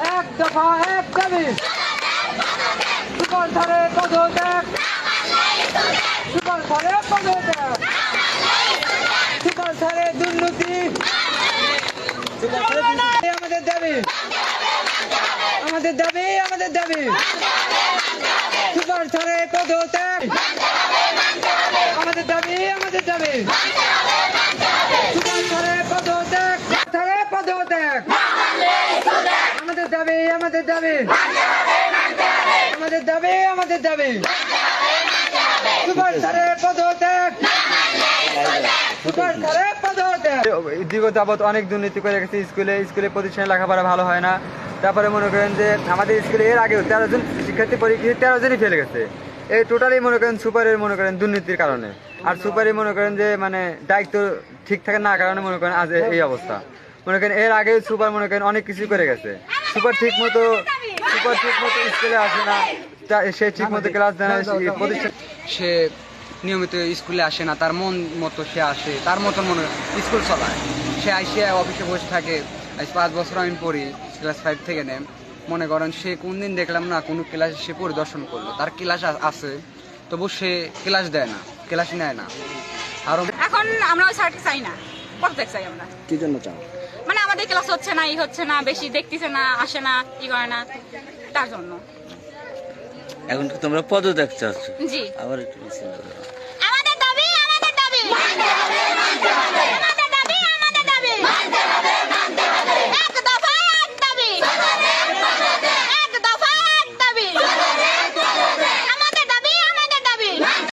এক দফা এক দাবি, সুপার ধারে পদত্যাগ, সুপার ধারে পদত্যাগ, সুপার ধারে দুর্নীতি, আমাদের দাবি, আমাদের দাবি, আমাদের দাবি, সুপার ধারে পদত্যাগ, আমাদের দাবি, আমাদের দাবি, সুপার ধারে পদত্যাগ, ধারে পদত্যাগ, আমাদের দাবি, আমাদের দাবি, আমাদের দাবি, আমাদের দাবি, সুপার ধারে পদত্যাগ, সুপার ধারে পদত্যাগ। দীর্ঘ যাবৎ অনেক দুর্নীতি করে গেছে স্কুলে প্রতিষ্ঠানে লেখাপড়া ভালো হয় না। তারপরে মনে করেন যে আমাদের স্কুলে এর আগেও 13 জন শিক্ষার্থী পরীক্ষায় 13 জনই ফেলে গেছে। এই টোটালি মনে করেন সুপারের মনে করেন দুর্নীতির কারণে। আর সুপারই মনে করেন যে মানে দায়িত্ব ঠিক থাকে না কারণে মনে করেন আজ এই অবস্থা। মনে করেন এর আগে সুপার মনে করেন অনেক কিছু করে গেছে। সুপার ঠিক মতো স্কুলে আসে না, সে ঠিক মতো ক্লাস দেয় না, প্রতিষ্ঠান সে নিয়মিত স্কুলে আসে না, তার মন মতো সে আসে, তার মতন মনে স্কুল চলায়। সে আইসিয়া অফিসে বসে থাকে। আজ 5 বছর আমি পড়ি, ক্লাস 5 থেকে নেন। মনে করেন সে কোন দিন দেখলাম না কোনো ক্লাসে সে পরিদর্শন করলো, তার ক্লাস আছে তবু সে ক্লাস দেয় না, ক্লাস নেয় না। আর এখন আমরা ওই স্যারকে চাই না, পদত্যাগ চাই আমরা। কি জন্য চাও? মানে আমাদের ক্লাস হচ্ছে না, হচ্ছে না, বেশি দেখতেছে না, আসে না, করে না, তার জন্য। এখন কি তোমরা পদত্যাগ চাচ্ছ? জি। আবার একটু মিছিল করো।